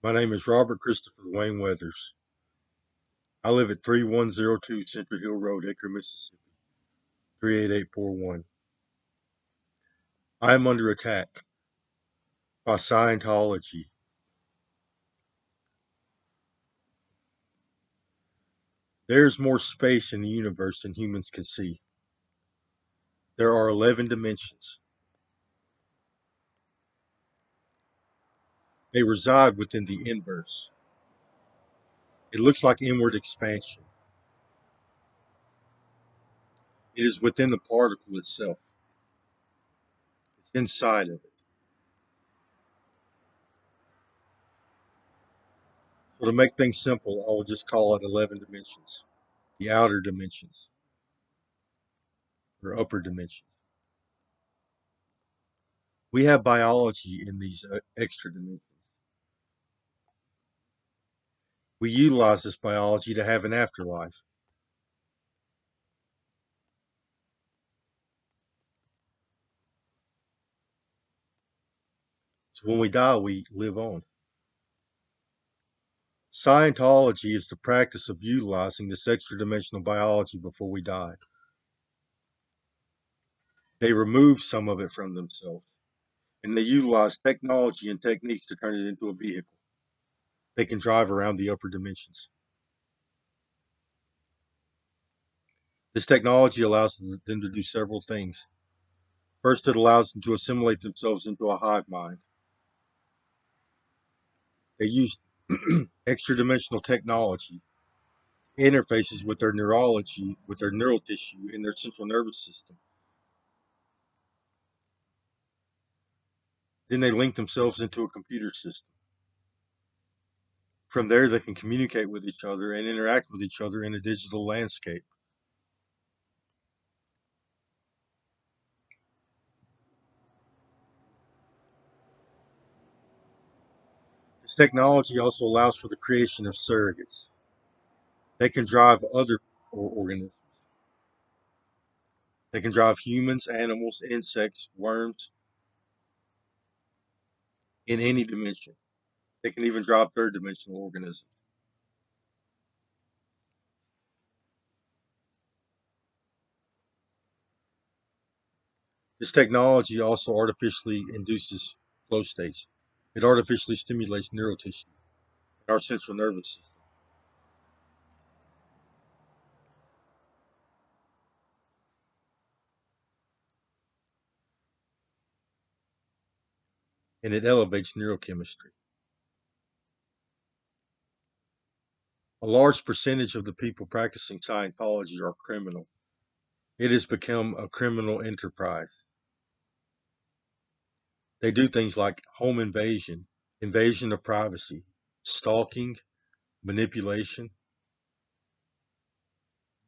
My name is Robert Christopher Wayne Weathers. I live at 3102 Central Hill Road, Acre, Mississippi, 38841. I am under attack by Scientology. There is more space in the universe than humans can see. There are 11 dimensions. They reside within the inverse. It looks like inward expansion. It is within the particle itself. It's inside of it. So to make things simple, I will just call it 11 dimensions. The outer dimensions or upper dimensions. We have biology in these extra dimensions. We utilize this biology to have an afterlife. So when we die, we live on. Scientology is the practice of utilizing this extra dimensional biology before we die. They remove some of it from themselves, and they utilize technology and techniques to turn it into a vehicle. They can drive around the upper dimensions. This technology allows them to do several things. First, it allows them to assimilate themselves into a hive mind. They use extra dimensional technology, interfaces with their neurology, with their neural tissue in their central nervous system. Then they link themselves into a computer system. From there, they can communicate with each other and interact with each other in a digital landscape. This technology also allows for the creation of surrogates. They can drive other organisms. They can drive humans, animals, insects, worms in any dimension. They can even drive third dimensional organisms. This technology also artificially induces flow states. It artificially stimulates neural tissue in our central nervous system. And it elevates neurochemistry. A large percentage of the people practicing Scientology are criminal. It has become a criminal enterprise. They do things like home invasion, invasion of privacy, stalking, manipulation,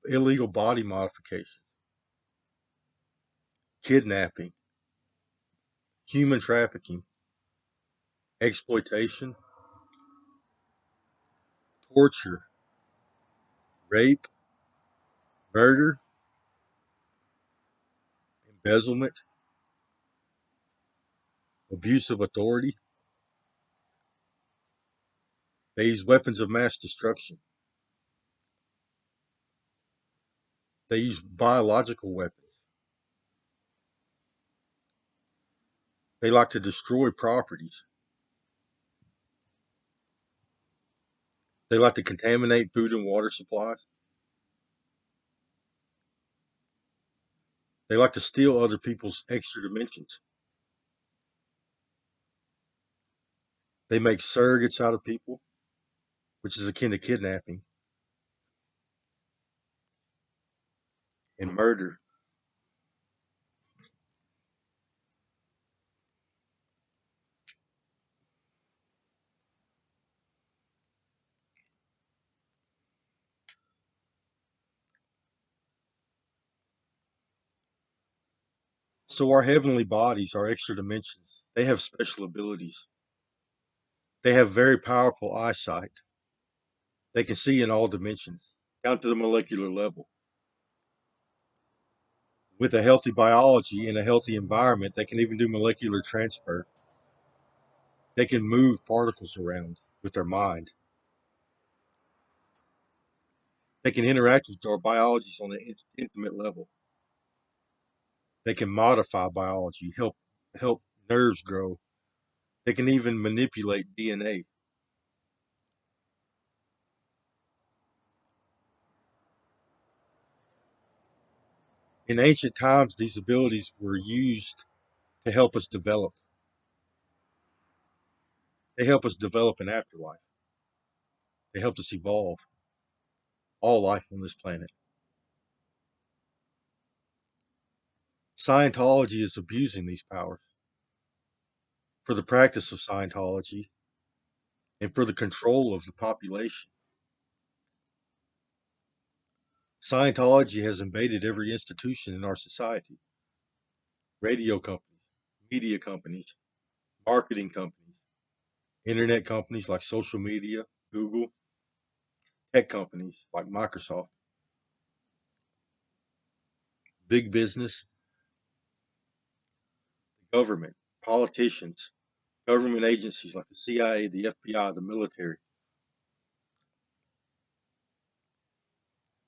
illegal body modification, kidnapping, human trafficking, exploitation, torture, rape, murder, embezzlement, abuse of authority. They use weapons of mass destruction. They use biological weapons. They like to destroy properties. They like to contaminate food and water supplies. They like to steal other people's extra dimensions. They make surrogates out of people, which is akin to kidnapping and murder. So our heavenly bodies, our extra dimensions, they have special abilities. They have very powerful eyesight. They can see in all dimensions, down to the molecular level. With a healthy biology and a healthy environment, they can even do molecular transfer. They can move particles around. with their mind. They can interact with our biologies on an intimate level. They can modify biology, help nerves grow. They can even manipulate DNA. In ancient times, these abilities were used to help us develop. They help us develop an afterlife. They helped us evolve all life on this planet. Scientology is abusing these powers for the practice of Scientology and for the control of the population. Scientology has invaded every institution in our society: radio companies, media companies, marketing companies, internet companies like social media, Google, tech companies like Microsoft, big business, government, politicians, government agencies like the CIA, the FBI, the military.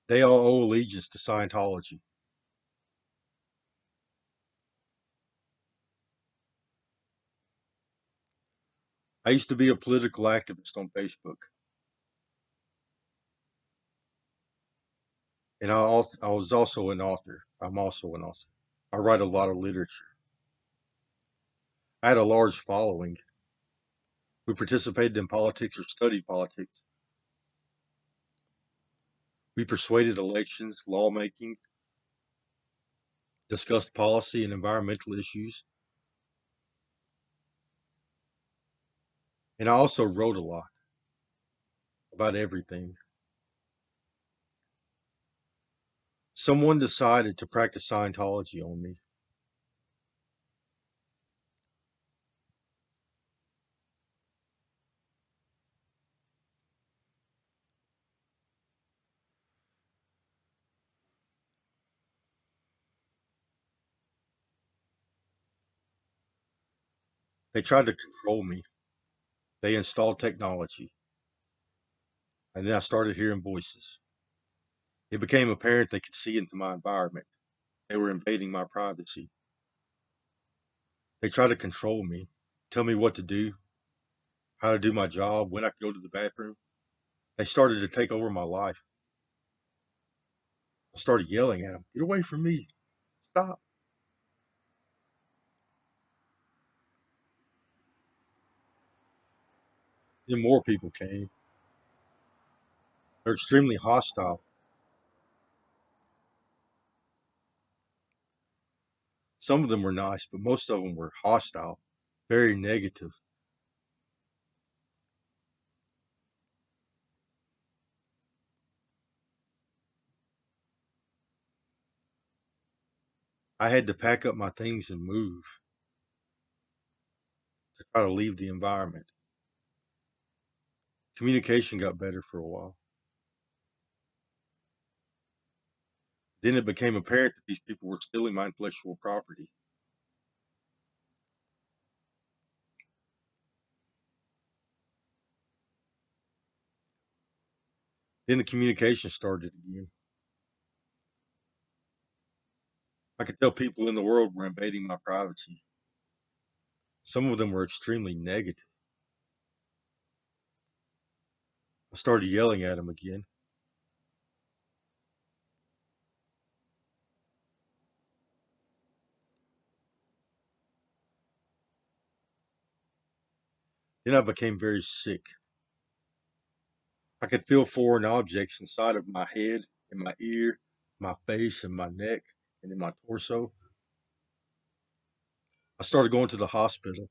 They all owe allegiance to Scientology. I used to be a political activist on Facebook, and I was also an author. I'm also an author. I write a lot of literature. I had a large following who participated in politics or studied politics. We persuaded elections, lawmaking, discussed policy and environmental issues, and I also wrote a lot about everything. Someone decided to practice Scientology on me. They tried to control me. They installed technology, and then I started hearing voices. It became apparent they could see into my environment. They were invading my privacy. They tried to control me, tell me what to do, how to do my job, when I could go to the bathroom. They started to take over my life. I started yelling at them, "Get away from me! Stop!" Then more people came. They're extremely hostile. Some of them were nice, but most of them were hostile, very negative. I had to pack up my things and move to try to leave the environment. Communication got better for a while. Then it became apparent that these people were stealing my intellectual property. Then the communication started again. I could tell people in the world were invading my privacy. Some of them were extremely negative. I started yelling at them again. Then I became very sick. I could feel foreign objects inside of my head, in my ear, my face, and my neck, and in my torso. I started going to the hospital.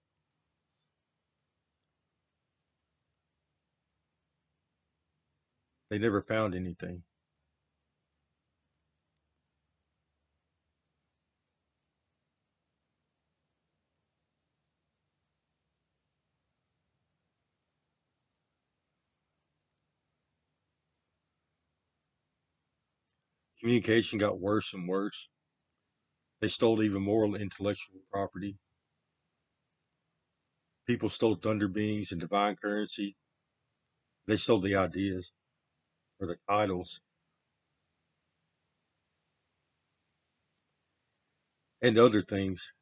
They never found anything. Communication got worse and worse. They stole even more intellectual property. People stole thunder beings and divine currency. They sold the ideas or the titles and other things,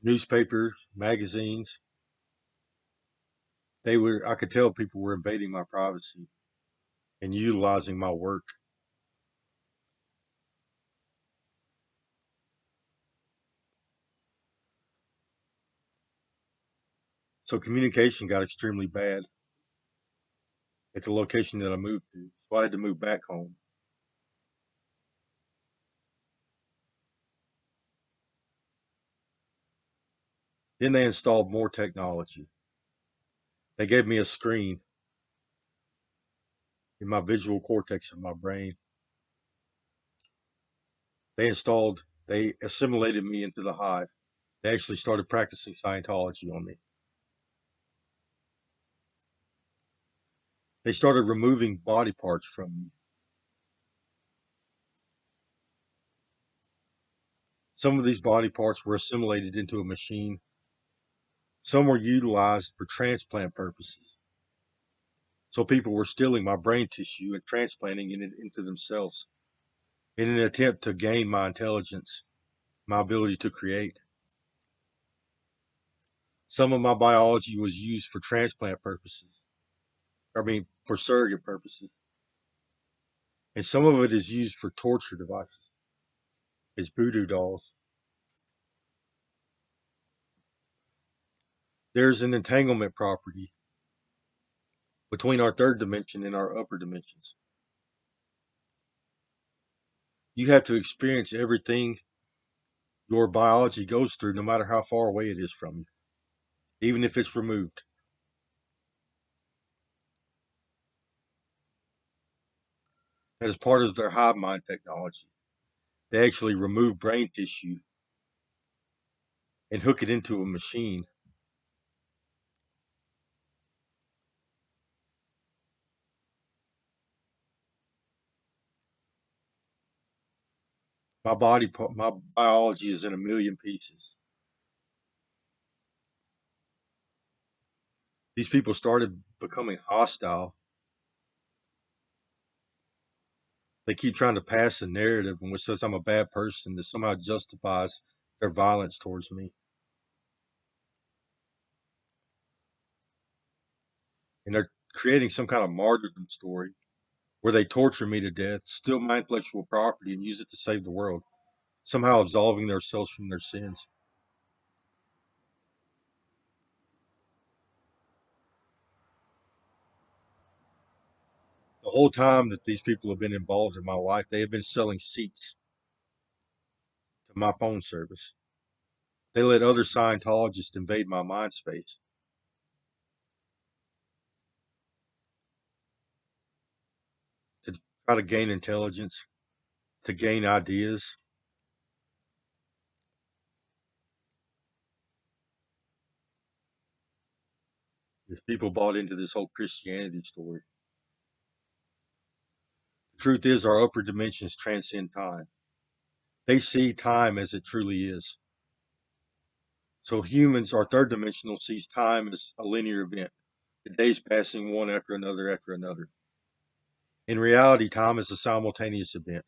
newspapers, magazines. I could tell people were invading my privacy and utilizing my work. So communication got extremely bad at the location that I moved to. So I had to move back home. Then they installed more technology. They gave me a screen in my visual cortex of my brain. They assimilated me into the hive. They actually started practicing Scientology on me. They started removing body parts from me. Some of these body parts were assimilated into a machine. Some were utilized for transplant purposes. So people were stealing my brain tissue and transplanting it into themselves in an attempt to gain my intelligence, my ability to create. Some of my biology was used for transplant purposes. For surrogate purposes. And some of it is used for torture devices, as voodoo dolls. There's an entanglement property between our third dimension and our upper dimensions. You have to experience everything your biology goes through, no matter how far away it is from you, even if it's removed. As part of their hive mind technology, they actually remove brain tissue and hook it into a machine. My biology is in a million pieces. These people started becoming hostile. They keep trying to pass a narrative in which says I'm a bad person that somehow justifies their violence towards me. And they're creating some kind of martyrdom story where they torture me to death, steal my intellectual property, and use it to save the world, somehow absolving themselves from their sins. The whole time that these people have been involved in my life, they have been selling seats to my phone service. They let other Scientologists invade my mind space to try to gain intelligence, to gain ideas. These people bought into this whole Christianity story. The truth is, our upper dimensions transcend time. They see time as it truly is. So humans, our third dimensional, sees time as a linear event, the days passing one after another after another. In reality, time is a simultaneous event.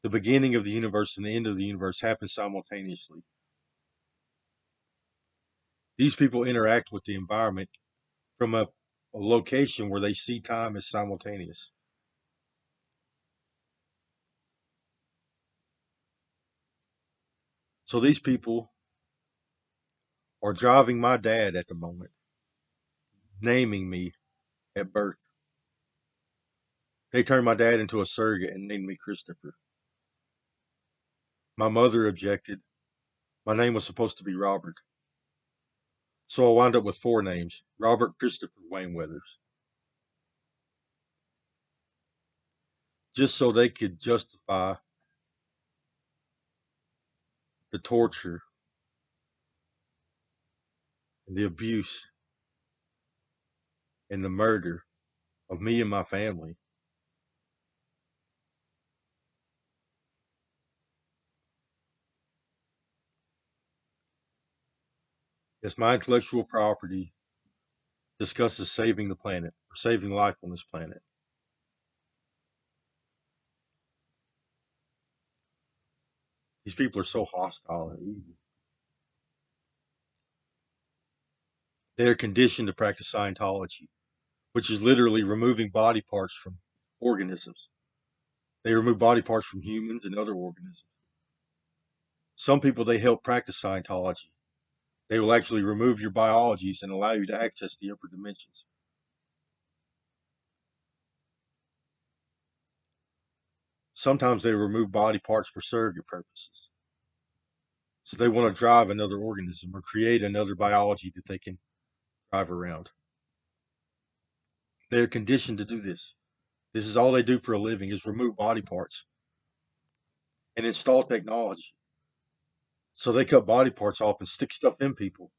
The beginning of the universe and the end of the universe happen simultaneously. These people interact with the environment from a location where they see time as simultaneous. So these people are driving my dad at the moment, naming me at birth. They turned my dad into a surrogate and named me Christopher. My mother objected. My name was supposed to be Robert. So I wound up with four names: Robert Christopher Wayne Weathers, just so they could justify the torture and the abuse and the murder of me and my family. It's my intellectual property, discusses saving the planet or saving life on this planet. These people are so hostile and evil. They are conditioned to practice Scientology, which is literally removing body parts from organisms. They remove body parts from humans and other organisms. Some people they help practice Scientology. They will actually remove your biologies and allow you to access the upper dimensions. Sometimes they remove body parts for surrogate purposes. So they want to drive another organism or create another biology that they can drive around. They're conditioned to do this. This is all they do for a living is remove body parts and install technology. So they cut body parts off and stick stuff in people.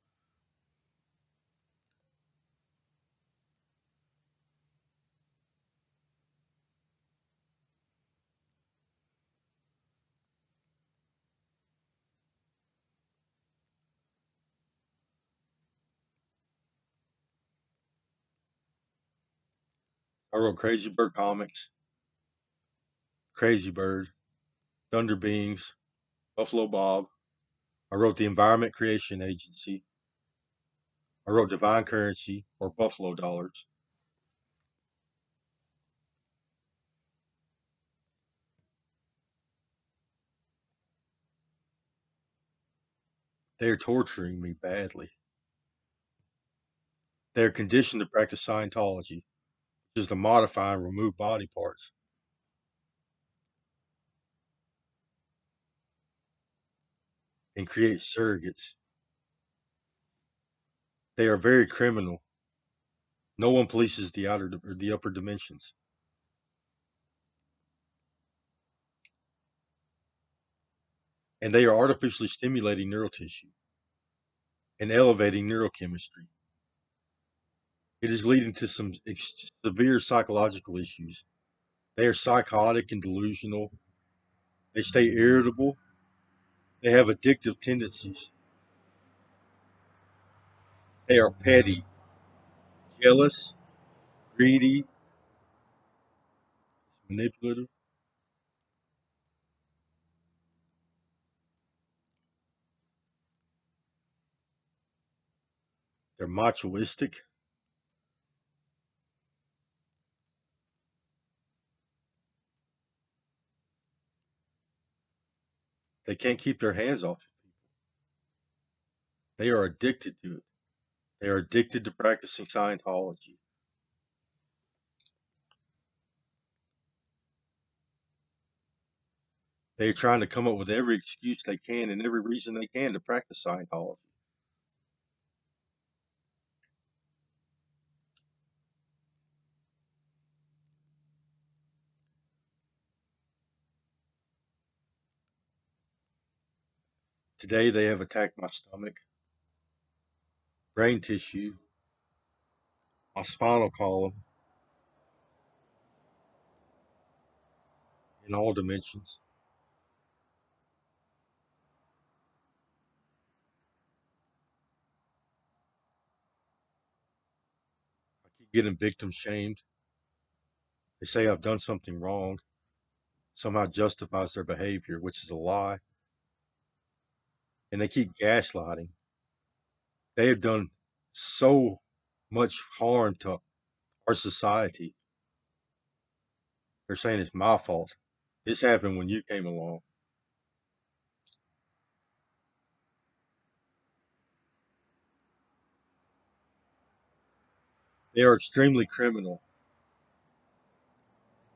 I wrote Crazy Bird comics, Crazy Bird, Thunder Beings, Buffalo Bob. I wrote the Environment Creation Agency. I wrote Divine Currency or Buffalo Dollars. They are torturing me badly. They are conditioned to practice Scientology, which is to modify and remove body parts and create surrogates. They are very criminal. No one polices the outer or the upper dimensions. And they are artificially stimulating neural tissue and elevating neurochemistry. It is leading to some severe psychological issues. They are psychotic and delusional. They stay irritable. They have addictive tendencies. They are petty, jealous, greedy, manipulative. They're machoistic. They can't keep their hands off it. They are addicted to it. They are addicted to practicing Scientology. They are trying to come up with every excuse they can and every reason they can to practice Scientology. Today they have attacked my stomach, brain tissue, my spinal column in all dimensions. I keep getting victim shamed. They say I've done something wrong, somehow justifies their behavior, which is a lie. And they keep gaslighting. They have done so much harm to our society. They're saying it's my fault. This happened when you came along. They are extremely criminal.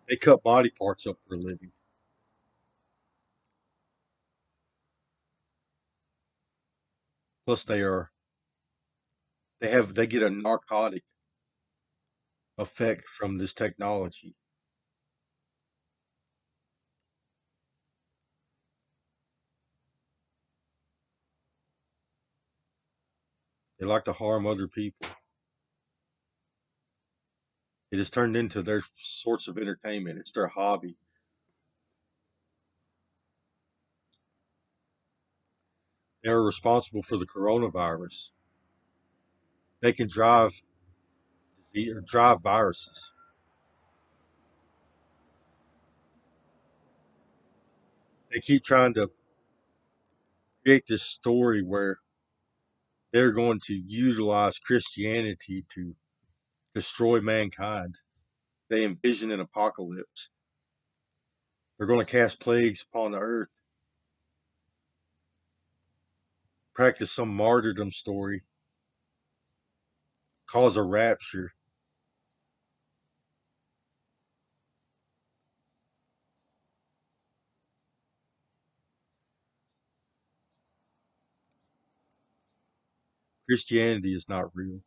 They cut body parts up for a living. Plus, they get a narcotic effect from this technology. They like to harm other people. It has turned into their sorts of entertainment. It's their hobby. They are responsible for the coronavirus. They can drive or drive viruses. They keep trying to create this story where they're going to utilize Christianity to destroy mankind. They envision an apocalypse. They're going to cast plagues upon the earth, practice some martyrdom story, cause a rapture. Christianity is not real.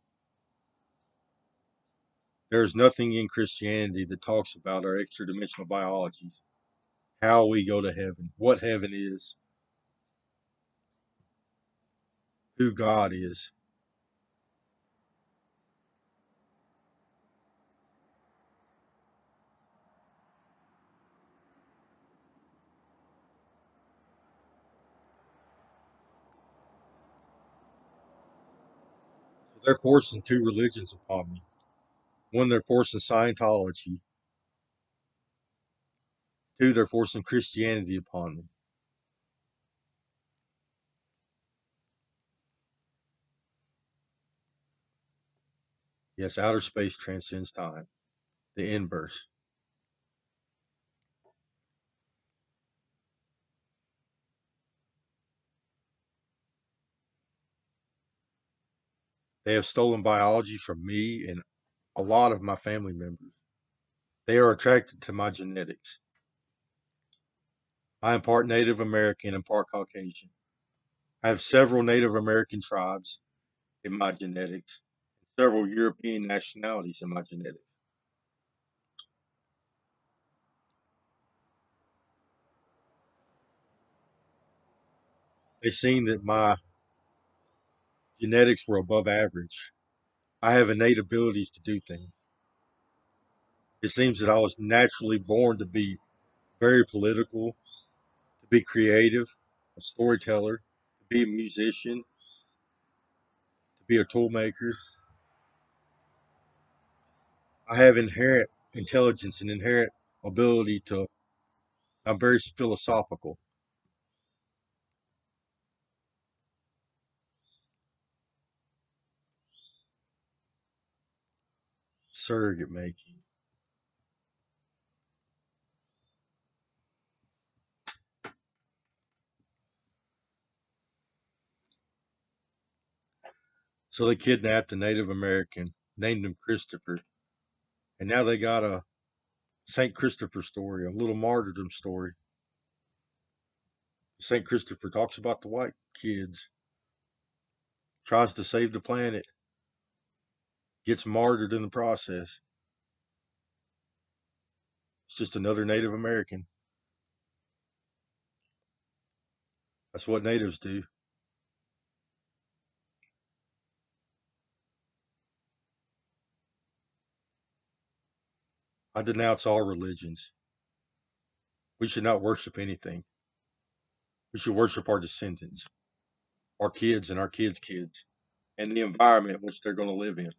There is nothing in Christianity that talks about our extra dimensional biologies, how we go to heaven, what heaven is, who God is. So they're forcing two religions upon me. One, they're forcing Scientology. Two, they're forcing Christianity upon me. Yes, outer space transcends time. The inverse. They have stolen biology from me and a lot of my family members. They are attracted to my genetics. I am part Native American and part Caucasian. I have several Native American tribes in my genetics, several European nationalities in my genetics. They've seen that my genetics were above average. I have innate abilities to do things. It seems that I was naturally born to be very political, to be creative, a storyteller, to be a musician, to be a tool maker. I have inherent intelligence and inherent ability to, I'm very philosophical. Surrogate making. So they kidnapped a Native American, named him Christopher, and now they got a St. Christopher story, a little martyrdom story. St. Christopher talks about the white kids, tries to save the planet, gets martyred in the process. It's just another Native American. That's what natives do. I denounce all religions. We should not worship anything. We should worship our descendants, our kids and our kids' kids, and the environment in which they're going to live in.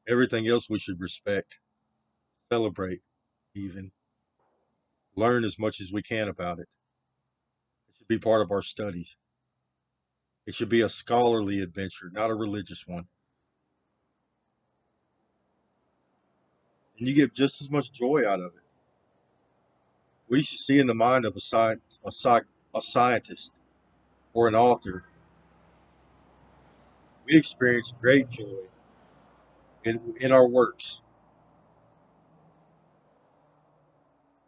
Everything else we should respect, celebrate, even learn as much as we can about it. It should be part of our studies. It should be a scholarly adventure, not a religious one. And you get just as much joy out of it. We should see in the mind of a scientist or an author. We experience great joy in our works.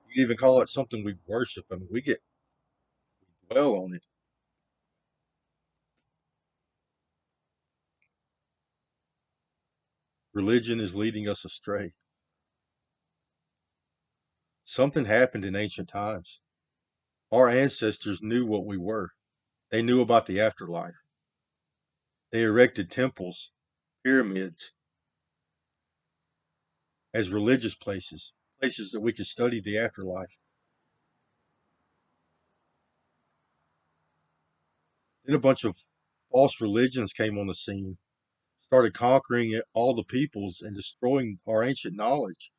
You can even call it something we worship. I mean, we dwell on it. Religion is leading us astray. Something happened in ancient times. Our ancestors knew what we were. They knew about the afterlife. They erected temples, pyramids as religious places, places that we could study the afterlife. Then a bunch of false religions came on the scene, started conquering all the peoples and destroying our ancient knowledge.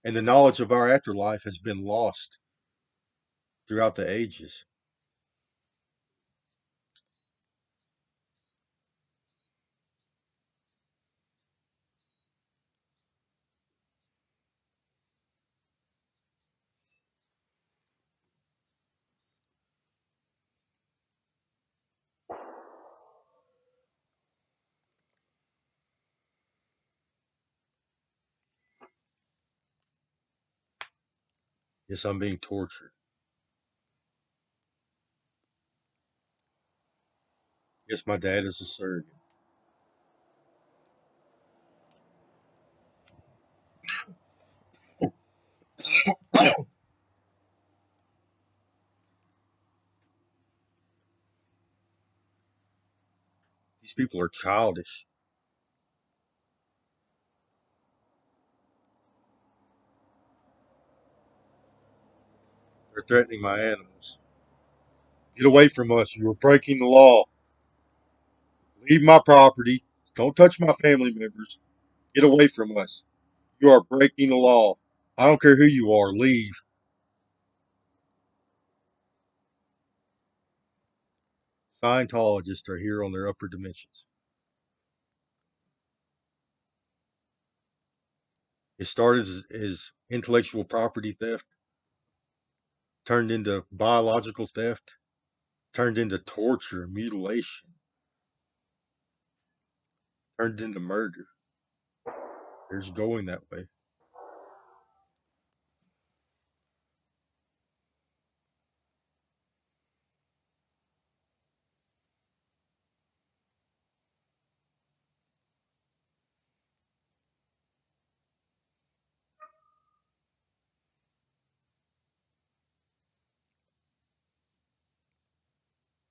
And the knowledge of our afterlife has been lost throughout the ages. Yes, I'm being tortured. Yes, my dad is a surrogate. These people are childish. They're threatening my animals. Get away from us. You are breaking the law. Leave my property. Don't touch my family members. Get away from us. You are breaking the law. I don't care who you are. Leave. Scientologists are here on their upper dimensions. It started as intellectual property theft, turned into biological theft, turned into torture, mutilation, turned into murder. There's going that way.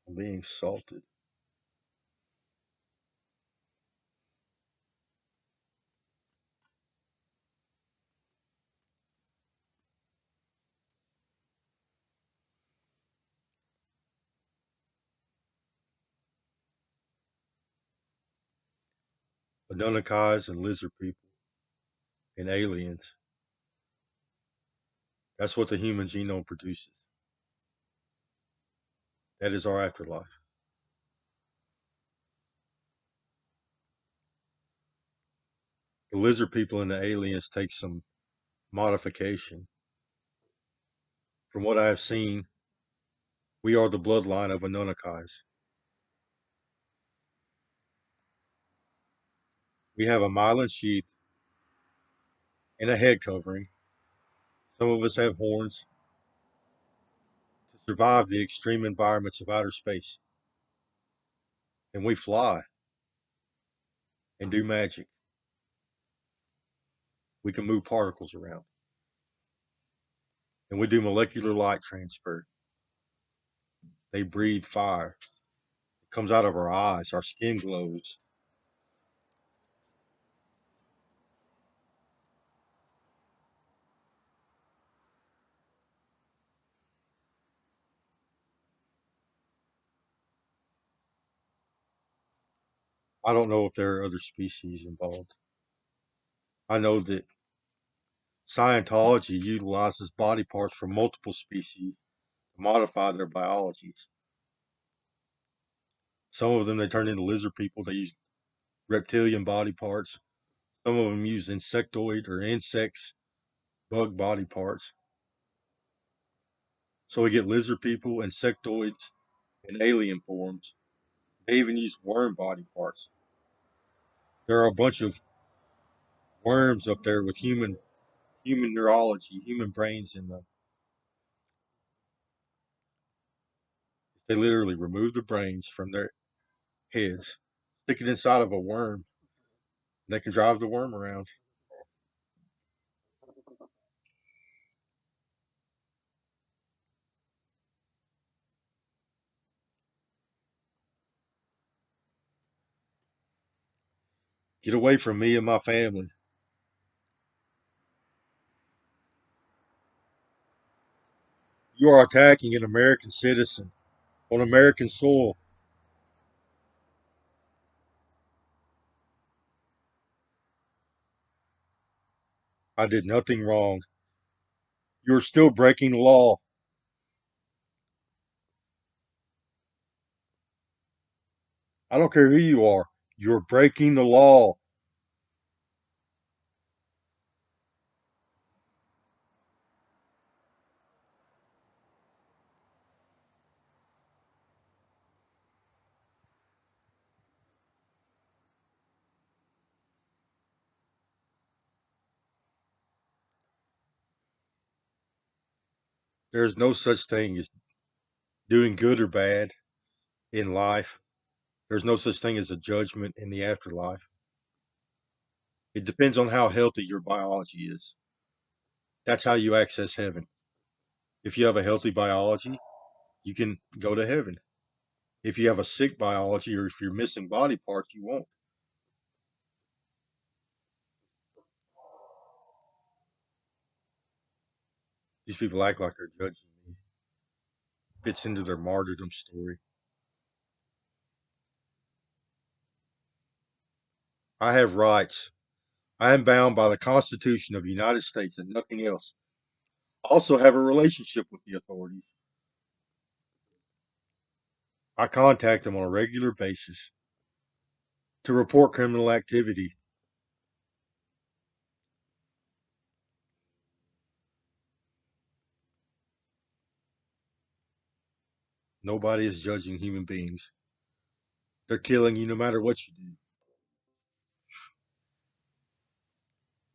I'm being salted. Anunnakis and lizard people and aliens. That's what the human genome produces. That is our afterlife. The lizard people and the aliens take some modification. From what I have seen, we are the bloodline of Anunnakis. We have a myelin sheath and a head covering. Some of us have horns to survive the extreme environments of outer space. And we fly and do magic. We can move particles around. And we do molecular light transfer. They breathe fire. It comes out of our eyes. Our skin glows. I don't know if there are other species involved. I know that Scientology utilizes body parts from multiple species to modify their biologies. Some of them they turn into lizard people. They use reptilian body parts. Some of them use insectoid or insects, bug body parts. So we get lizard people, insectoids, and alien forms. They even use worm body parts. There are a bunch of worms up there with human neurology, human brains in them. They literally remove the brains from their heads, stick it inside of a worm. They can drive the worm around. Get away from me and my family. You are attacking an American citizen on American soil. I did nothing wrong. You're still breaking the law. I don't care who you are. You're breaking the law. There's no such thing as doing good or bad in life. There's no such thing as a judgment in the afterlife. It depends on how healthy your biology is. That's how you access heaven. If you have a healthy biology, you can go to heaven. If you have a sick biology or if you're missing body parts, you won't. These people act like they're judging me. Fits into their martyrdom story. I have rights. I am bound by the Constitution of the United States and nothing else. I also have a relationship with the authorities. I contact them on a regular basis to report criminal activity. Nobody is judging human beings. They're killing you no matter what you do.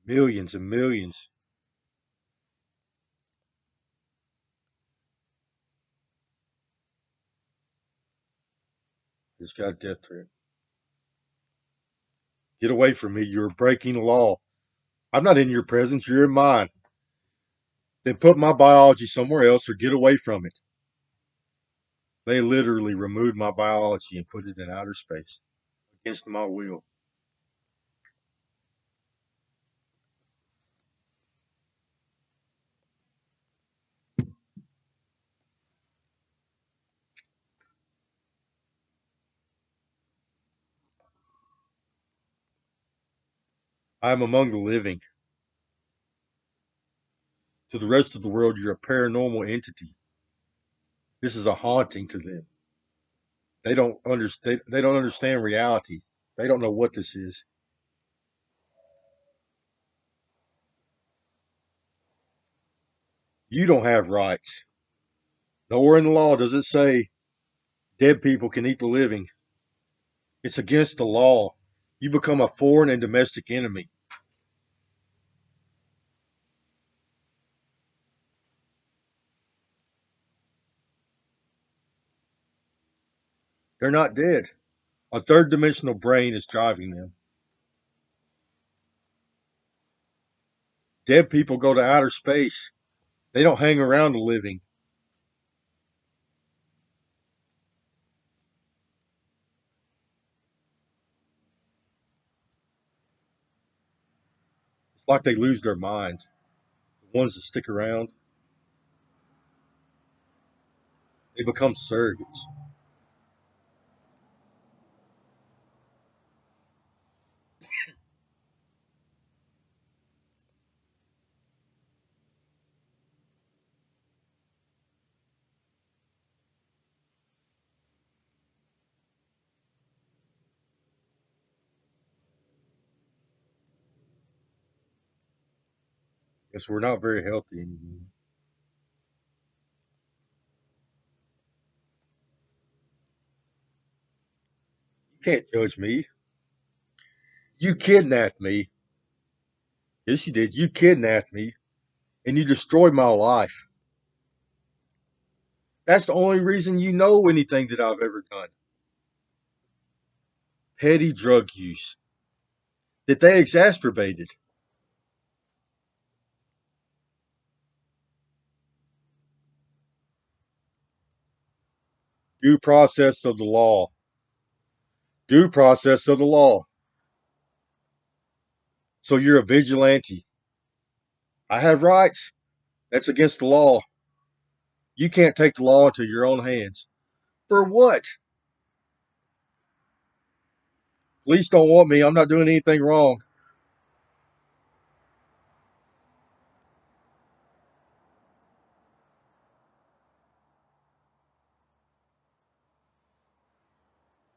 Millions and millions. Just got a death threat. Get away from me. You're breaking the law. I'm not in your presence. You're in mine. Then put my biology somewhere else or get away from it. They literally removed my biology and put it in outer space against my will. I am among the living. To the rest of the world, you're a paranormal entity. This is a haunting to them. They don't understand. They don't understand reality. They don't know what this is. You don't have rights. Nowhere in the law does it say dead people can eat the living. It's against the law. You become a foreign and domestic enemy. They're not dead. A third dimensional brain is driving them. Dead people go to outer space. They don't hang around the living. It's like they lose their mind. The ones that stick around, they become surrogates. Yes, we're not very healthy anymore. You can't judge me. You kidnapped me. Yes, you did. You kidnapped me and you destroyed my life. That's the only reason you know anything that I've ever done. Petty drug use that they exacerbated. Due process of the law. Due process of the law. So you're a vigilante. I have rights. That's against the law. You can't take the law into your own hands. For what? Police don't want me. I'm not doing anything wrong.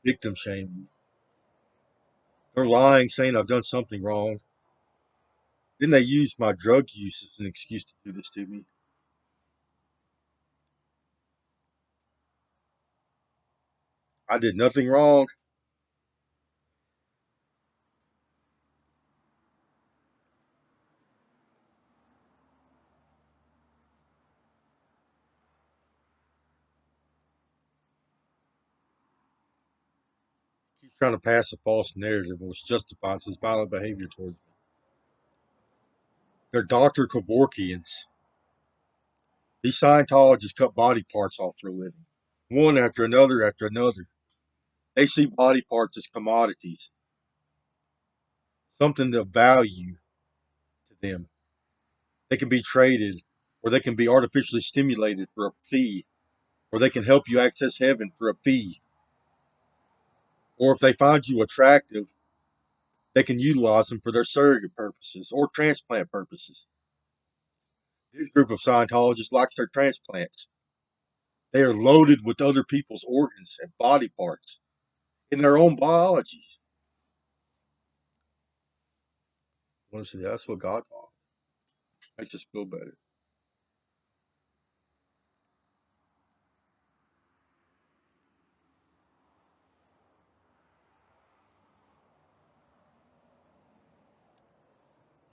Victim shaming. They're lying, saying I've done something wrong. Then they use my drug use as an excuse to do this to me. I did nothing wrong. Keeps trying to pass a false narrative which justifies his violent behavior towards me. They're Dr. Kevorkians. These Scientologists cut body parts off for a living, one after another after another. They see body parts as commodities, something of value to them. They can be traded, or they can be artificially stimulated for a fee, or they can help you access heaven for a fee. Or if they find you attractive, they can utilize them for their surrogate purposes or transplant purposes. This group of Scientologists likes their transplants. They are loaded with other people's organs and body parts in their own biology. I want to say that's what God taught. Makes us feel better.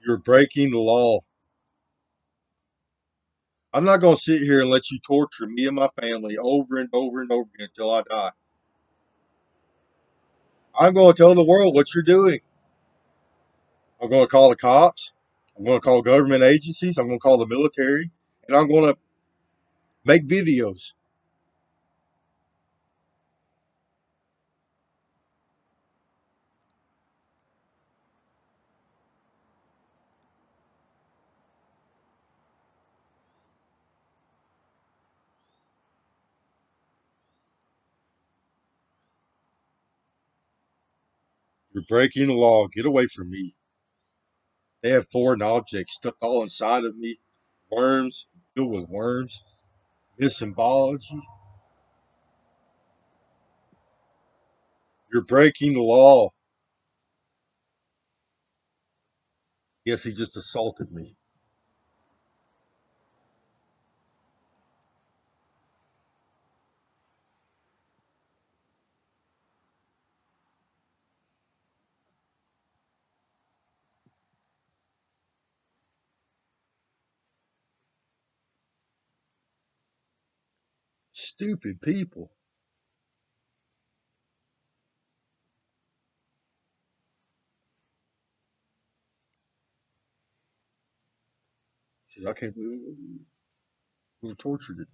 You're breaking the law. I'm not going to sit here and let you torture me and my family over and over and over again until I die. I'm going to tell the world what you're doing. I'm going to call the cops. I'm going to call government agencies. I'm going to call the military. And I'm going to make videos. You're breaking the law. Get away from me. They have foreign objects stuck all inside of me. Worms, filled with worms. This symbology. You're breaking the law. Yes, he just assaulted me. Stupid people. He says, I can't believe we were tortured.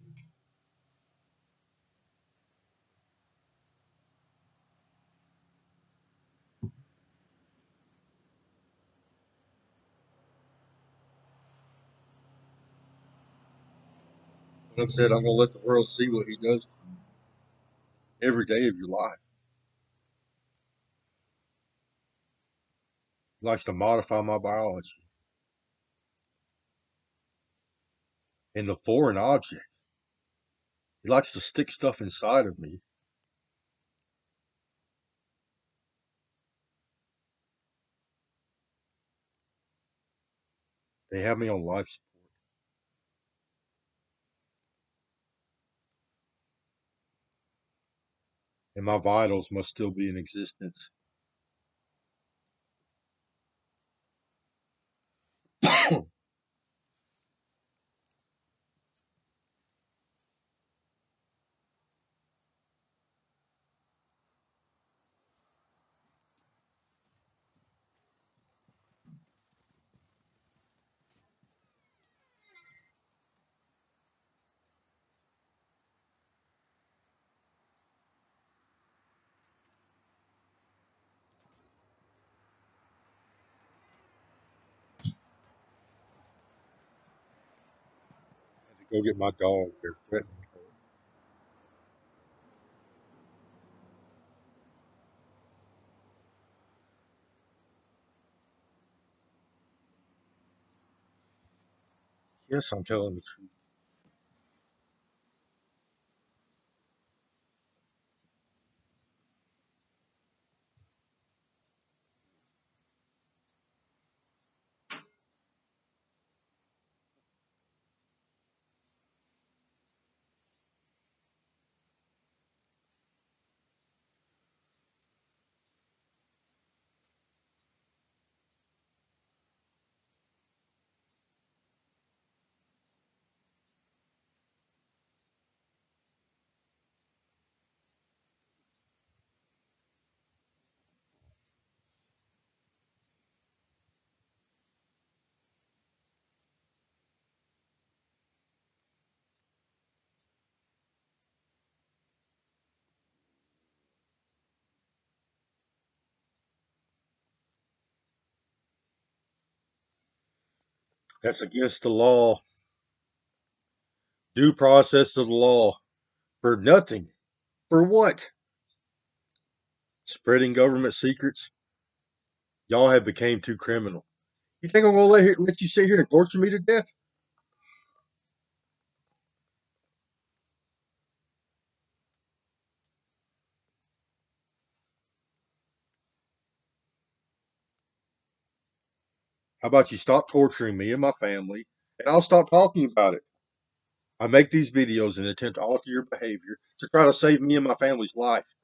But I said, I'm going to let the world see what he does to you every day of your life. He likes to modify my biology. And the foreign object. He likes to stick stuff inside of me. They have me on life support. And my vitals must still be in existence. Go get my dog. They're threatening her. Yes, I'm telling the truth. That's against the law. Due process of the law. For nothing. For what? Spreading government secrets? Y'all have became too criminal. You think I'm going to let you sit here and torture me to death? How about you stop torturing me and my family, and I'll stop talking about it? I make these videos in an attempt to alter your behavior to try to save me and my family's life.